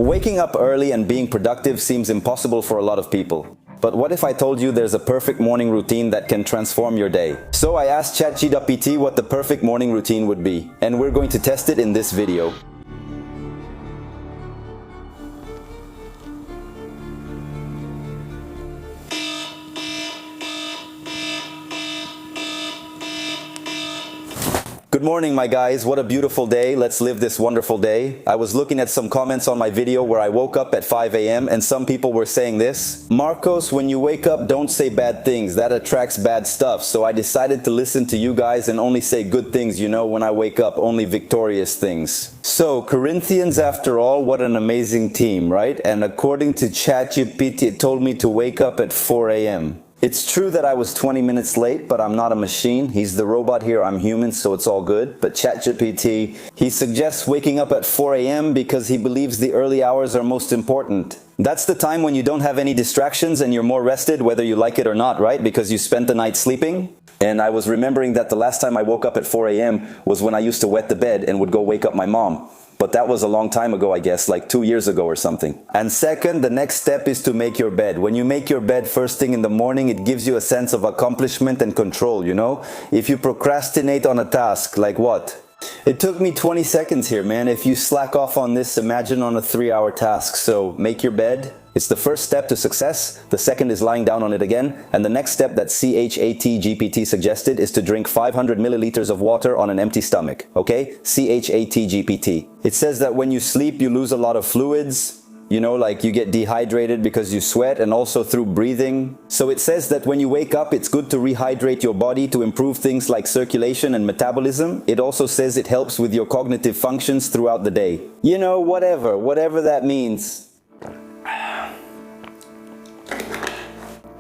Waking up early and being productive seems impossible for a lot of people. But what if I told you there's a perfect morning routine that can transform your day? So I asked ChatGPT what the perfect morning routine would be, and we're going to test it in this video. Good morning, my guys. What a beautiful day. Let's live this wonderful day. I was looking at some comments on my video where I woke up at 5 a.m. and some people were saying this: Marcos, when you wake up, don't say bad things. That attracts bad stuff. So I decided to listen to you guys and only say good things, you know, when I wake up, only victorious things. So Corinthians, after all, what an amazing team, right? And according to ChatGPT, it told me to wake up at 4 a.m. It's true that I was 20 minutes late, but I'm not a machine. He's the robot here, I'm human, so it's all good. But ChatGPT, he suggests waking up at 4 a.m. because he believes the early hours are most important. That's the time when you don't have any distractions and you're more rested, whether you like it or not, right? Because you spent the night sleeping. And I was remembering that the last time I woke up at 4 a.m. was when I used to wet the bed and would go wake up my mom. But that was a long time ago, I guess, like 2 years ago or something. And second, the next step is to make your bed. When you make your bed first thing in the morning, it gives you a sense of accomplishment and control, you know? If you procrastinate on a task, like what? It took me 20 seconds here, man. If you slack off on this, imagine on a 3-hour task. So make your bed. It's the first step to success. The second is lying down on it again. And the next step that ChatGPT suggested is to drink 500 milliliters of water on an empty stomach. Okay? ChatGPT. It says that when you sleep, you lose a lot of fluids. You know, like you get dehydrated because you sweat, and also through breathing. So it says that when you wake up, it's good to rehydrate your body to improve things like circulation and metabolism. It also says it helps with your cognitive functions throughout the day. You know, whatever that means.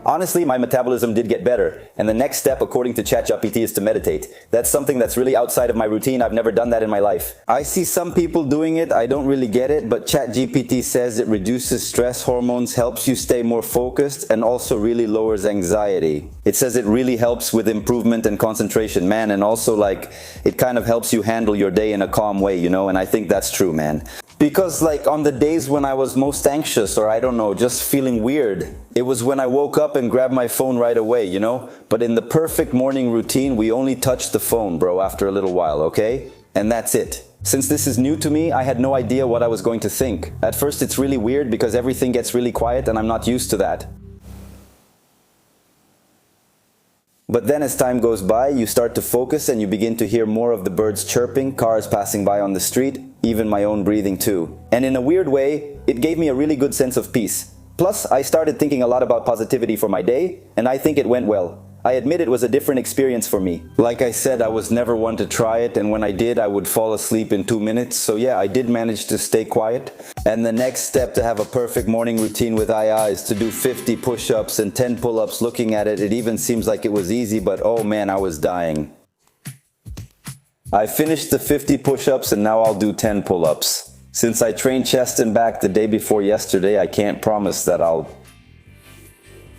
Honestly, my metabolism did get better, and the next step, according to ChatGPT, is to meditate. That's something that's really outside of my routine. I've never done that in my life. I see some people doing it. I don't really get it, but ChatGPT says it reduces stress hormones, helps you stay more focused, and also really lowers anxiety. It says it really helps with improvement and concentration, man, and also like it kind of helps you handle your day in a calm way, you know, and I think that's true, man. Because like on the days when I was most anxious, or I don't know, just feeling weird, it was when I woke up and grabbed my phone right away, you know? But in the perfect morning routine, we only touch the phone, bro, after a little while, okay? And that's it. Since this is new to me, I had no idea what I was going to think. At first, it's really weird because everything gets really quiet and I'm not used to that. But then as time goes by, you start to focus and you begin to hear more of the birds chirping, cars passing by on the street, even my own breathing too. And in a weird way, it gave me a really good sense of peace. Plus, I started thinking a lot about positivity for my day, and I think it went well. I admit it was a different experience for me. Like I said, I was never one to try it, and when I did, I would fall asleep in 2 minutes. So yeah, I did manage to stay quiet. And the next step to have a perfect morning routine with AI is to do 50 push-ups and 10 pull-ups. Looking at it, it even seems like it was easy, but oh man, I was dying. I finished the 50 push-ups and now I'll do 10 pull-ups. Since I trained chest and back the day before yesterday, I can't promise that I'll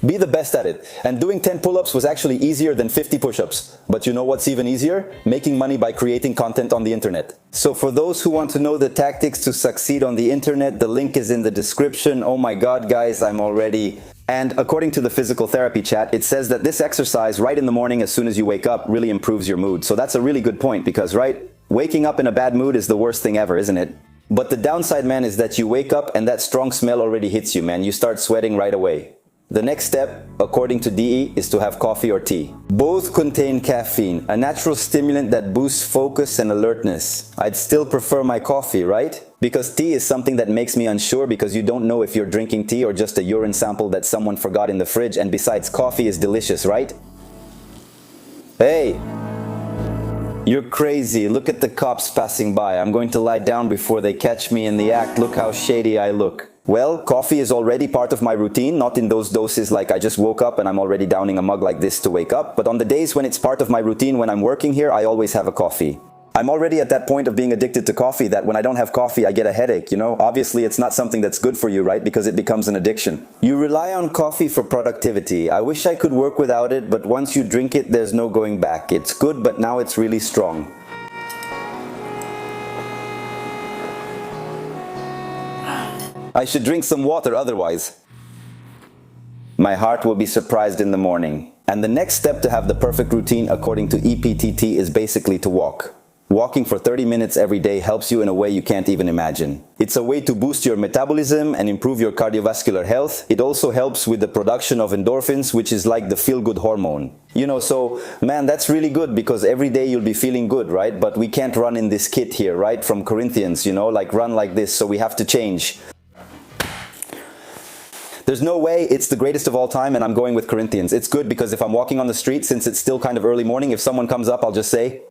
be the best at it. And doing 10 pull-ups was actually easier than 50 push-ups. But you know what's even easier? Making money by creating content on the internet. So for those who want to know the tactics to succeed on the internet, the link is in the description. Oh my God, guys, I'm already... And according to the physical therapy chat, it says that this exercise right in the morning as soon as you wake up really improves your mood. So that's a really good point because, right, waking up in a bad mood is the worst thing ever, isn't it? But the downside, man, is that you wake up and that strong smell already hits you, man. You start sweating right away. The next step, according to DE, is to have coffee or tea. Both contain caffeine, a natural stimulant that boosts focus and alertness. I'd still prefer my coffee, right? Because tea is something that makes me unsure because you don't know if you're drinking tea or just a urine sample that someone forgot in the fridge, and besides, coffee is delicious, right? Hey! You're crazy. Look at the cops passing by. I'm going to lie down before they catch me in the act. Look how shady I look. Well, coffee is already part of my routine, not in those doses like I just woke up and I'm already downing a mug like this to wake up, but on the days when it's part of my routine when I'm working here, I always have a coffee. I'm already at that point of being addicted to coffee that when I don't have coffee, I get a headache, you know? Obviously, it's not something that's good for you, right? Because it becomes an addiction. You rely on coffee for productivity. I wish I could work without it, but once you drink it, there's no going back. It's good, but now it's really strong. I should drink some water otherwise. My heart will be surprised in the morning. And the next step to have the perfect routine according to EPTT is basically to walk. Walking for 30 minutes every day helps you in a way you can't even imagine. It's a way to boost your metabolism and improve your cardiovascular health. It also helps with the production of endorphins, which is like the feel-good hormone. You know, so, man, that's really good because every day you'll be feeling good, right? But we can't run in this kit here, right? From Corinthians, you know, like run like this, so we have to change. There's no way it's the greatest of all time and I'm going with Corinthians. It's good because if I'm walking on the street, since it's still kind of early morning, if someone comes up, I'll just say,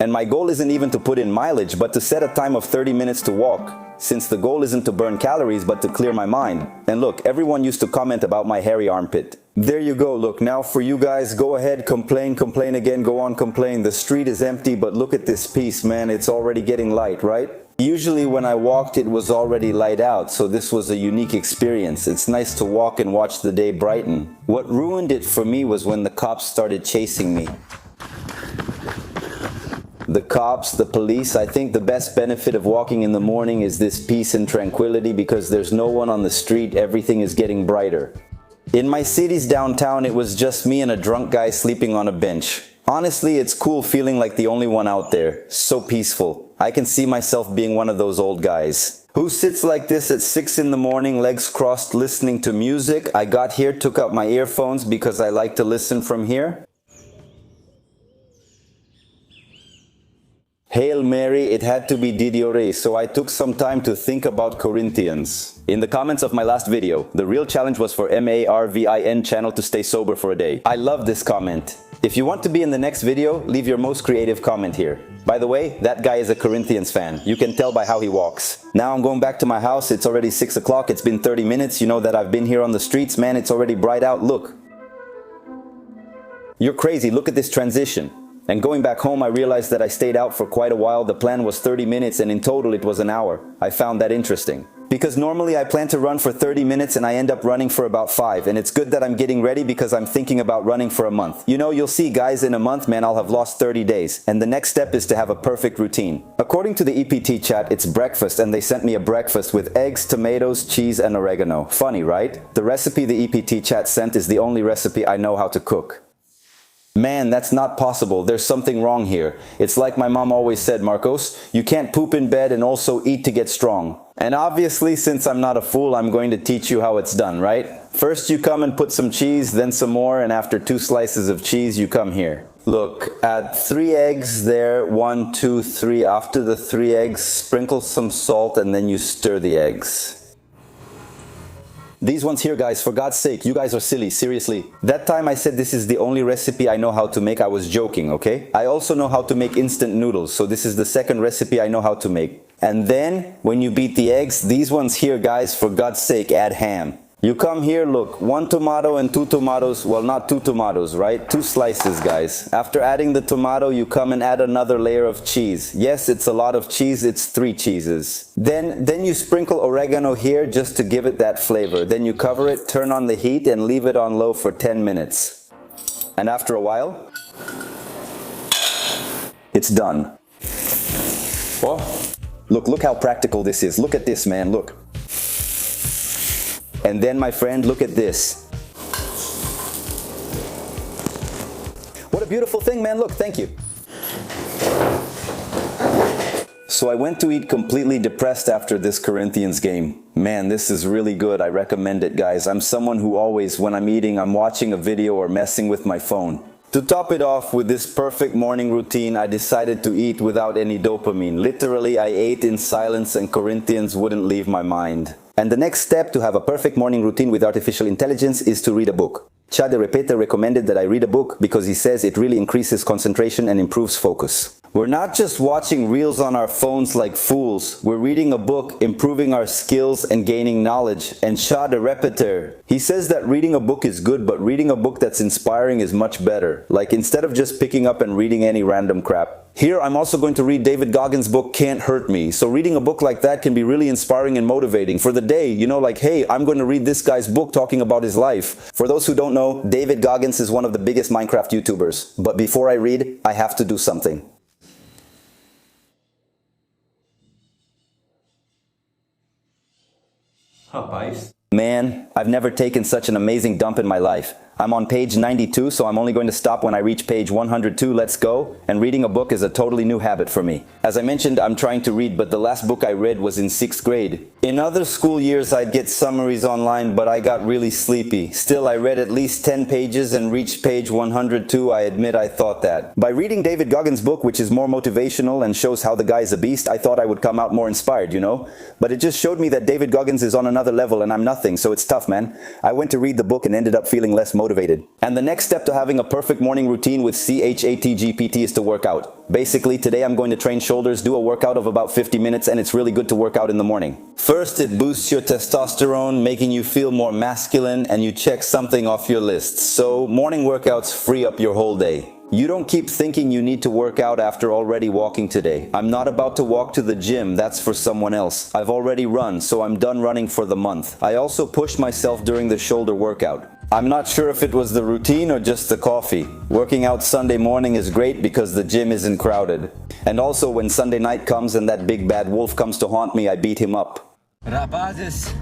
and my goal isn't even to put in mileage, but to set a time of 30 minutes to walk, since the goal isn't to burn calories, but to clear my mind. And look, everyone used to comment about my hairy armpit. There you go, look, now for you guys, go ahead, complain again, go on, complain. The street is empty, but look at this piece, man, it's already getting light, right? Usually when I walked, it was already light out, so this was a unique experience. It's nice to walk and watch the day brighten. What ruined it for me was when the cops started chasing me. The cops, the police, I think the best benefit of walking in the morning is this peace and tranquility because there's no one on the street, everything is getting brighter. In my city's downtown, it was just me and a drunk guy sleeping on a bench. Honestly, it's cool feeling like the only one out there. So peaceful. I can see myself being one of those old guys. Who sits like this at 6 in the morning, legs crossed, listening to music? I got here, took out my earphones because I like to listen from here. Hail Mary, it had to be Didiore, so I took some time to think about Corinthians. In the comments of my last video, the real challenge was for MARVIN channel to stay sober for a day. I love this comment. If you want to be in the next video, leave your most creative comment here. By the way, that guy is a Corinthians fan. You can tell by how he walks. Now I'm going back to my house. It's already 6 o'clock. It's been 30 minutes. You know that I've been here on the streets, man. It's already bright out. Look. You're crazy. Look at this transition. And going back home, I realized that I stayed out for quite a while. The plan was 30 minutes and in total it was an hour. I found that interesting. Because normally I plan to run for 30 minutes and I end up running for about 5. And it's good that I'm getting ready because I'm thinking about running for a month. You know, you'll see guys, in a month, man, I'll have lost 30 days. And the next step is to have a perfect routine. According to the EPT chat, it's breakfast and they sent me a breakfast with eggs, tomatoes, cheese and oregano. Funny, right? The recipe the EPT chat sent is the only recipe I know how to cook. Man, that's not possible. There's something wrong here. It's like my mom always said, Marcos, you can't poop in bed and also eat to get strong. And obviously, since I'm not a fool, I'm going to teach you how it's done, right? First you come and put some cheese, then some more, and after 2 slices of cheese, you come here. Look, add 3 eggs there, 1, 2, 3. After the 3 eggs, sprinkle some salt and then you stir the eggs. These ones here, guys, for God's sake, you guys are silly, seriously. That time I said this is the only recipe I know how to make, I was joking, okay? I also know how to make instant noodles, so this is the second recipe I know how to make. And then, when you beat the eggs, these ones here, guys, for God's sake, add ham. You come here, look, 1 tomato and 2 tomatoes, well, not 2 tomatoes, right? 2 slices, guys. After adding the tomato, you come and add another layer of cheese. Yes, it's a lot of cheese, it's 3 cheeses. Then you sprinkle oregano here just to give it that flavor. Then you cover it, turn on the heat, and leave it on low for 10 minutes. And after a while, it's done. Oh, look how practical this is. Look at this, man, look. And then, my friend, look at this. What a beautiful thing, man. Look, thank you. So I went to eat completely depressed after this Corinthians game. Man, this is really good. I recommend it, guys. I'm someone who always, when I'm eating, I'm watching a video or messing with my phone. To top it off with this perfect morning routine, I decided to eat without any dopamine. Literally, I ate in silence and Corinthians wouldn't leave my mind. And the next step to have a perfect morning routine with artificial intelligence is to read a book. Chade Repete recommended that I read a book because he says it really increases concentration and improves focus. We're not just watching reels on our phones like fools. We're reading a book, improving our skills and gaining knowledge. And Chade Repete, he says that reading a book is good, but reading a book that's inspiring is much better. Like instead of just picking up and reading any random crap. Here I'm also going to read David Goggins' book, Can't Hurt Me. So reading a book like that can be really inspiring and motivating for the day. You know, like, hey, I'm going to read this guy's book talking about his life. For those who don't know, David Goggins is one of the biggest Minecraft YouTubers. But before I read, I have to do something. Rapaz. Man, I've never taken such an amazing dump in my life. I'm on page 92, so I'm only going to stop when I reach page 102, let's go, and reading a book is a totally new habit for me. As I mentioned, I'm trying to read, but the last book I read was in 6th grade. In other school years, I'd get summaries online, but I got really sleepy. Still, I read at least 10 pages and reached page 102, I admit I thought that. By reading David Goggins' book, which is more motivational and shows how the guy is a beast, I thought I would come out more inspired, you know? But it just showed me that David Goggins is on another level and I'm nothing, so it's tough, man. I went to read the book and ended up feeling less motivated. And the next step to having a perfect morning routine with ChatGPT is to work out. Basically, today I'm going to train shoulders, do a workout of about 50 minutes, and it's really good to work out in the morning. First, it boosts your testosterone, making you feel more masculine, and you check something off your list. So, morning workouts free up your whole day. You don't keep thinking you need to work out after already walking today. I'm not about to walk to the gym, that's for someone else. I've already run, so I'm done running for the month. I also pushed myself during the shoulder workout. I'm not sure if it was the routine or just the coffee. Working out Sunday morning is great because the gym isn't crowded. And also when Sunday night comes and that big bad wolf comes to haunt me, I beat him up. Rapazes.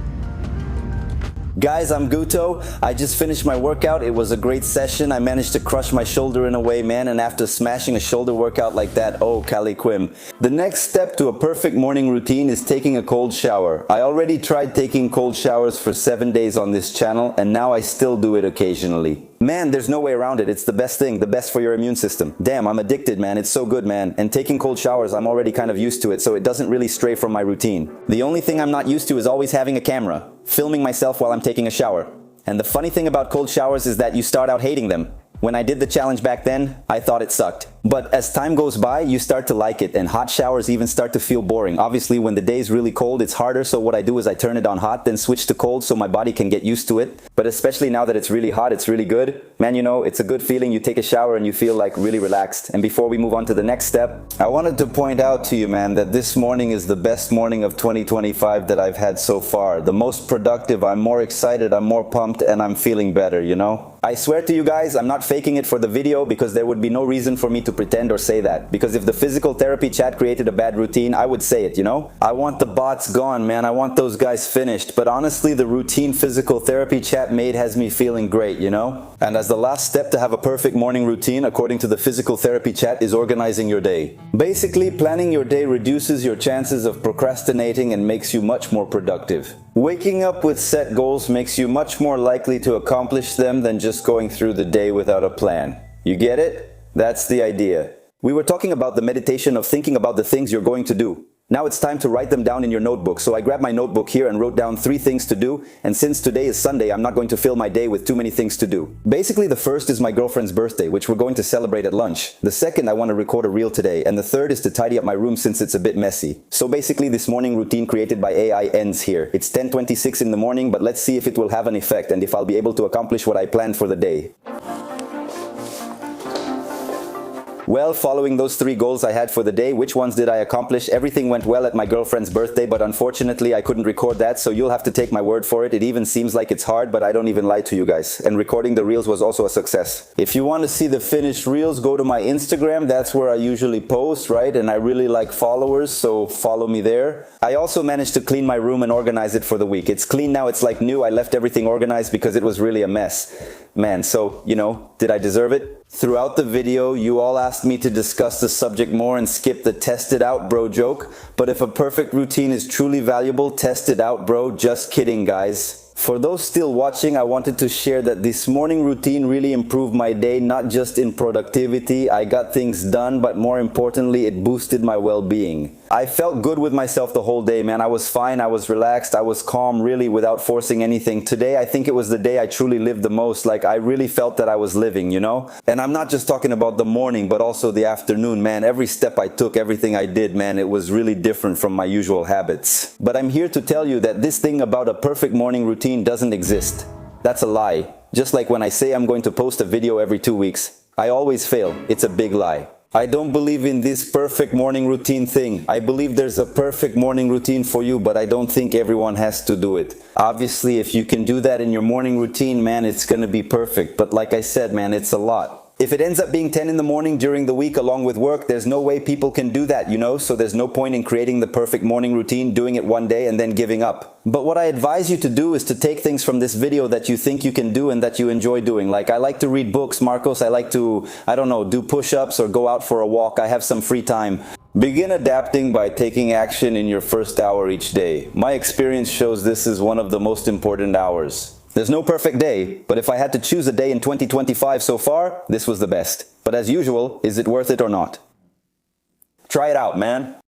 Guys, I'm Guto. I just finished my workout. It was a great session. I managed to crush my shoulder in a way, man, and after smashing a shoulder workout like that, oh, Kali Quim. The next step to a perfect morning routine is taking a cold shower. I already tried taking cold showers for 7 days on this channel, and now I still do it occasionally. Man, there's no way around it. It's the best thing, the best for your immune system. Damn, I'm addicted, man. It's so good, man. And taking cold showers, I'm already kind of used to it, so it doesn't really stray from my routine. The only thing I'm not used to is always having a camera, filming myself while I'm taking a shower. And the funny thing about cold showers is that you start out hating them. When I did the challenge back then, I thought it sucked. But as time goes by, you start to like it, and hot showers even start to feel boring. Obviously, when the day is really cold, it's harder, so what I do is I turn it on hot, then switch to cold so my body can get used to it. But especially now that it's really hot, it's really good. Man, you know, it's a good feeling. You take a shower and you feel like really relaxed. And before we move on to the next step, I wanted to point out to you, man, that this morning is the best morning of 2025 that I've had so far. The most productive, I'm more excited, I'm more pumped, and I'm feeling better, you know? I swear to you guys, I'm not faking it for the video because there would be no reason for me to pretend or say that. Because if the physical therapy chat created a bad routine, I would say it, you know? I want the bots gone, man. I want those guys finished. But honestly, the routine physical therapy chat made has me feeling great, you know? And as the last step to have a perfect morning routine, according to the physical therapy chat, is organizing your day. Basically, planning your day reduces your chances of procrastinating and makes you much more productive. Waking up with set goals makes you much more likely to accomplish them than just going through the day without a plan. You get it? That's the idea. We were talking about the meditation of thinking about the things you're going to do. Now it's time to write them down in your notebook. So I grabbed my notebook here and wrote down 3 things to do. And since today is Sunday, I'm not going to fill my day with too many things to do. Basically, the first is my girlfriend's birthday, which we're going to celebrate at lunch. The second, I want to record a reel today. And the third is to tidy up my room since it's a bit messy. So basically, this morning routine created by AI ends here. It's 10:26 in the morning, but let's see if it will have an effect and if I'll be able to accomplish what I planned for the day. Well, following those 3 goals I had for the day, which ones did I accomplish? Everything went well at my girlfriend's birthday, but unfortunately I couldn't record that, so you'll have to take my word for it. It even seems like it's hard, but I don't even lie to you guys. And recording the reels was also a success. If you want to see the finished reels, go to my Instagram. That's where I usually post, right? And I really like followers, so follow me there. I also managed to clean my room and organize it for the week. It's clean now, it's like new. I left everything organized because it was really a mess. Man, so, you know, did I deserve it? Throughout the video, you all asked me to discuss the subject more and skip the test it out bro joke. But if a perfect routine is truly valuable, test it out bro. Just kidding, guys. For those still watching, I wanted to share that this morning routine really improved my day, not just in productivity. I got things done, but more importantly, it boosted my well-being. I felt good with myself the whole day, man. I was fine, I was relaxed, I was calm, really, without forcing anything. Today, I think it was the day I truly lived the most. Like, I really felt that I was living, you know? And I'm not just talking about the morning, but also the afternoon, man. Every step I took, everything I did, man, it was really different from my usual habits. But I'm here to tell you that this thing about a perfect morning routine doesn't exist. That's a lie. Just like when I say I'm going to post a video every 2 weeks, I always fail. It's a big lie. I don't believe in this perfect morning routine thing. I believe there's a perfect morning routine for you, but I don't think everyone has to do it. Obviously, if you can do that in your morning routine, man, it's gonna be perfect. But like I said, man, it's a lot. If it ends up being 10 in the morning during the week along with work, there's no way people can do that, you know? So there's no point in creating the perfect morning routine, doing it one day and then giving up. But what I advise you to do is to take things from this video that you think you can do and that you enjoy doing. Like, I like to read books, Marcos. I like to, I don't know, do push-ups or go out for a walk. I have some free time. Begin adapting by taking action in your first hour each day. My experience shows this is one of the most important hours. There's no perfect day, but if I had to choose a day in 2025 so far, this was the best. But as usual, is it worth it or not? Try it out, man.